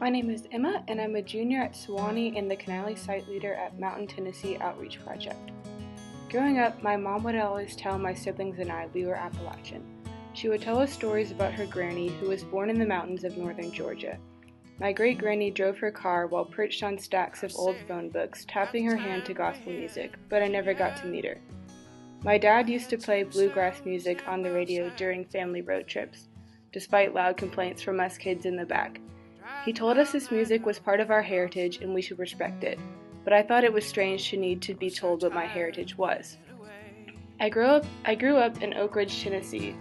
My name is Emma, and I'm a junior at Sewanee and the Canale site leader at Mountain Tennessee Outreach Project. Growing up, my mom would always tell my siblings and I we were Appalachian. She would tell us stories about her granny, who was born in the mountains of northern Georgia. My great-granny drove her car while perched on stacks of old phone books, tapping her hand to gospel music, but I never got to meet her. My dad used to play bluegrass music on the radio during family road trips, despite loud complaints from us kids in the back. He told us this music was part of our heritage and we should respect it, but I thought it was strange to need to be told what my heritage was. I grew up in Oak Ridge, Tennessee,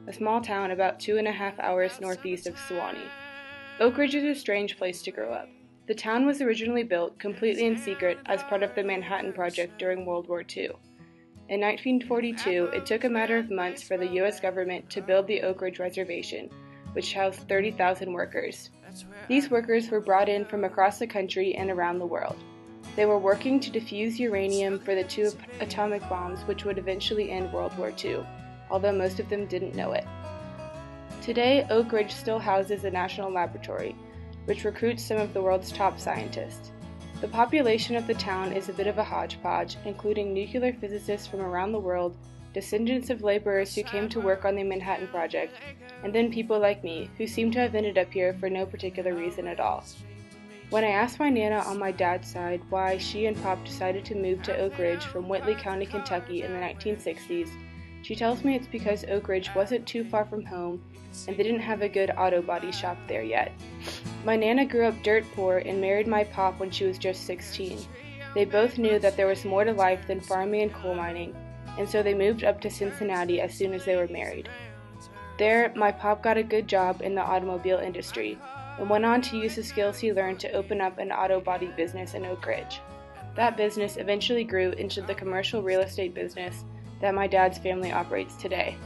a small town about 2.5 hours northeast of Sewanee. Oak Ridge is a strange place to grow up. The town was originally built completely in secret as part of the Manhattan Project during World War II. In 1942, it took a matter of months for the U.S. government to build the Oak Ridge Reservation, which housed 30,000 workers. These workers were brought in from across the country and around the world. They were working to defuse uranium for the 2 atomic bombs which would eventually end World War II, although most of them didn't know it. Today, Oak Ridge still houses a national laboratory, which recruits some of the world's top scientists. The population of the town is a bit of a hodgepodge, including nuclear physicists from around the world, descendants of laborers who came to work on the Manhattan Project, and then people like me, who seem to have ended up here for no particular reason at all. When I asked my Nana on my dad's side why she and Pop decided to move to Oak Ridge from Whitley County, Kentucky in the 1960s, she tells me it's because Oak Ridge wasn't too far from home and they didn't have a good auto body shop there yet. My Nana grew up dirt poor and married my Pop when she was just 16. They both knew that there was more to life than farming and coal mining, and so they moved up to Cincinnati as soon as they were married. There, my Pop got a good job in the automobile industry and went on to use the skills he learned to open up an auto body business in Oak Ridge. That business eventually grew into the commercial real estate business that my dad's family operates today.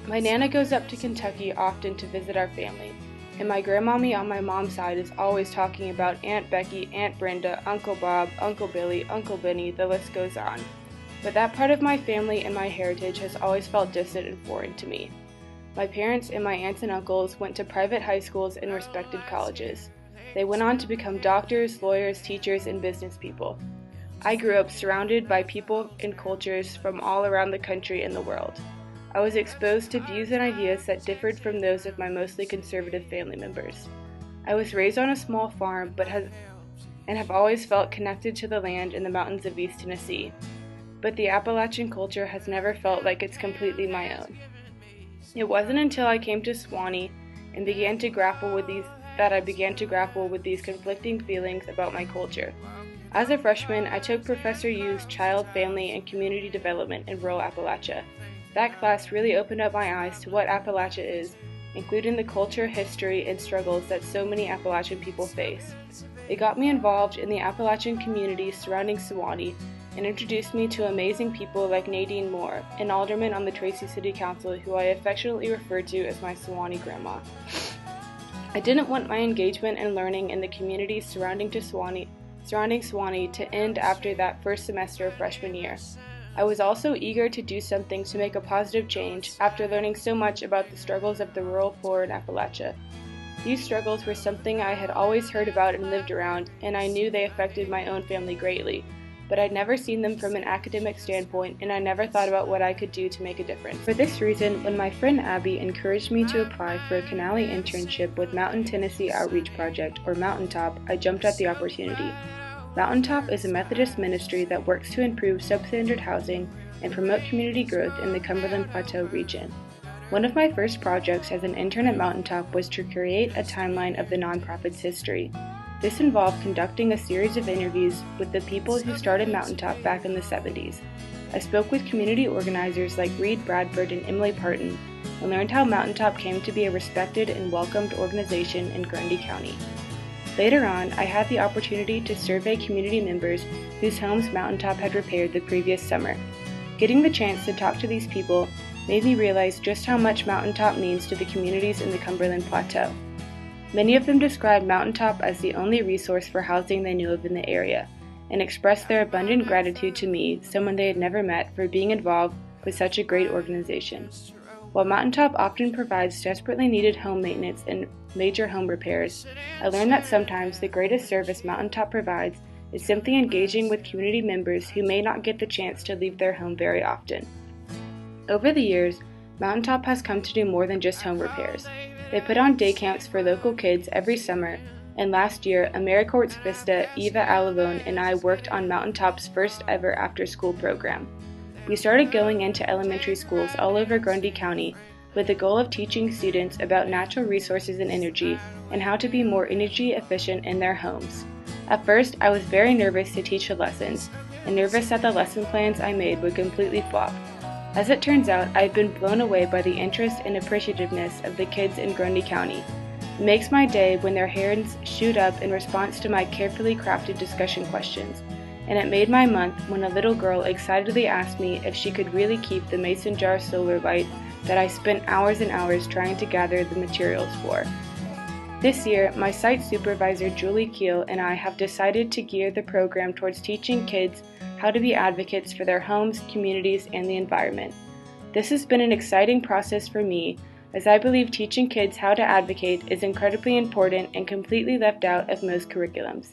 My Nana goes up to Kentucky often to visit our family, and my grandmommy on my mom's side is always talking about Aunt Becky, Aunt Brenda, Uncle Bob, Uncle Billy, Uncle Benny, the list goes on. But that part of my family and my heritage has always felt distant and foreign to me. My parents and my aunts and uncles went to private high schools and respected colleges. They went on to become doctors, lawyers, teachers, and business people. I grew up surrounded by people and cultures from all around the country and the world. I was exposed to views and ideas that differed from those of my mostly conservative family members. I was raised on a small farm and have always felt connected to the land in the mountains of East Tennessee. But the Appalachian culture has never felt like it's completely my own. It wasn't until I came to Sewanee and began to grapple with these conflicting feelings about my culture. As a freshman, I took Professor Yu's Child, Family, and Community Development in rural Appalachia. That class really opened up my eyes to what Appalachia is, including the culture, history, and struggles that so many Appalachian people face. It got me involved in the Appalachian communities surrounding Sewanee and introduced me to amazing people like Nadine Moore, an alderman on the Tracy City Council who I affectionately refer to as my Sewanee grandma. I didn't want my engagement and learning in the communities surrounding Sewanee to end after that first semester of freshman year. I was also eager to do something to make a positive change after learning so much about the struggles of the rural poor in Appalachia. These struggles were something I had always heard about and lived around, and I knew they affected my own family greatly, but I'd never seen them from an academic standpoint, and I never thought about what I could do to make a difference. For this reason, when my friend Abby encouraged me to apply for a Canale internship with Mountain Tennessee Outreach Project, or Mountaintop, I jumped at the opportunity. Mountaintop is a Methodist ministry that works to improve substandard housing and promote community growth in the Cumberland Plateau region. One of my first projects as an intern at Mountaintop was to create a timeline of the nonprofit's history. This involved conducting a series of interviews with the people who started Mountaintop back in the 70s. I spoke with community organizers like Reed Bradford and Emily Parton and learned how Mountaintop came to be a respected and welcomed organization in Grundy County. Later on, I had the opportunity to survey community members whose homes Mountaintop had repaired the previous summer. Getting the chance to talk to these people made me realize just how much Mountaintop means to the communities in the Cumberland Plateau. Many of them described Mountaintop as the only resource for housing they knew of in the area, and expressed their abundant gratitude to me, someone they had never met, for being involved with such a great organization. While Mountaintop often provides desperately needed home maintenance and major home repairs, I learned that sometimes the greatest service Mountaintop provides is simply engaging with community members who may not get the chance to leave their home very often. Over the years, Mountaintop has come to do more than just home repairs. They put on day camps for local kids every summer, and last year, AmeriCorps Vista, Eva Alavone, and I worked on Mountaintop's first ever after-school program. We started going into elementary schools all over Grundy County with the goal of teaching students about natural resources and energy and how to be more energy efficient in their homes. At first, I was very nervous to teach the lessons, and nervous that the lesson plans I made would completely flop. As it turns out, I've been blown away by the interest and appreciativeness of the kids in Grundy County. It makes my day when their hands shoot up in response to my carefully crafted discussion questions, and it made my month when a little girl excitedly asked me if she could really keep the mason jar solar light that I spent hours and hours trying to gather the materials for. This year, my site supervisor Julie Keel and I have decided to gear the program towards teaching kids how to be advocates for their homes, communities, and the environment. This has been an exciting process for me, as I believe teaching kids how to advocate is incredibly important and completely left out of most curriculums.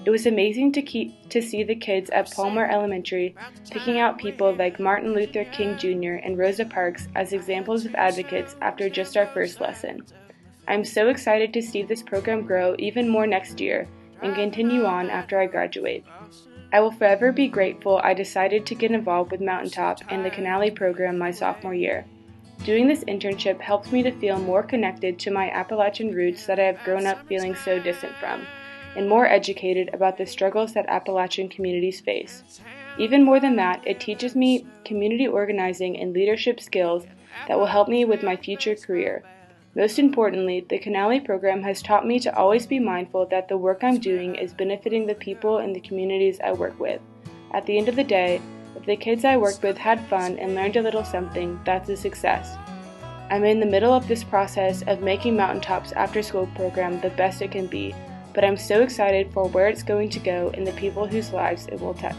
It was amazing to see the kids at Palmer Elementary picking out people like Martin Luther King Jr. and Rosa Parks as examples of advocates after just our first lesson. I'm so excited to see this program grow even more next year and continue on after I graduate. I will forever be grateful I decided to get involved with Mountaintop and the Canale program my sophomore year. Doing this internship helps me to feel more connected to my Appalachian roots that I have grown up feeling so distant from, and more educated about the struggles that Appalachian communities face. Even more than that, it teaches me community organizing and leadership skills that will help me with my future career. Most importantly, the Canale program has taught me to always be mindful that the work I'm doing is benefiting the people and the communities I work with. At the end of the day, if the kids I worked with had fun and learned a little something, that's a success. I'm in the middle of this process of making Mountaintop's after-school program the best it can be, but I'm so excited for where it's going to go and the people whose lives it will touch.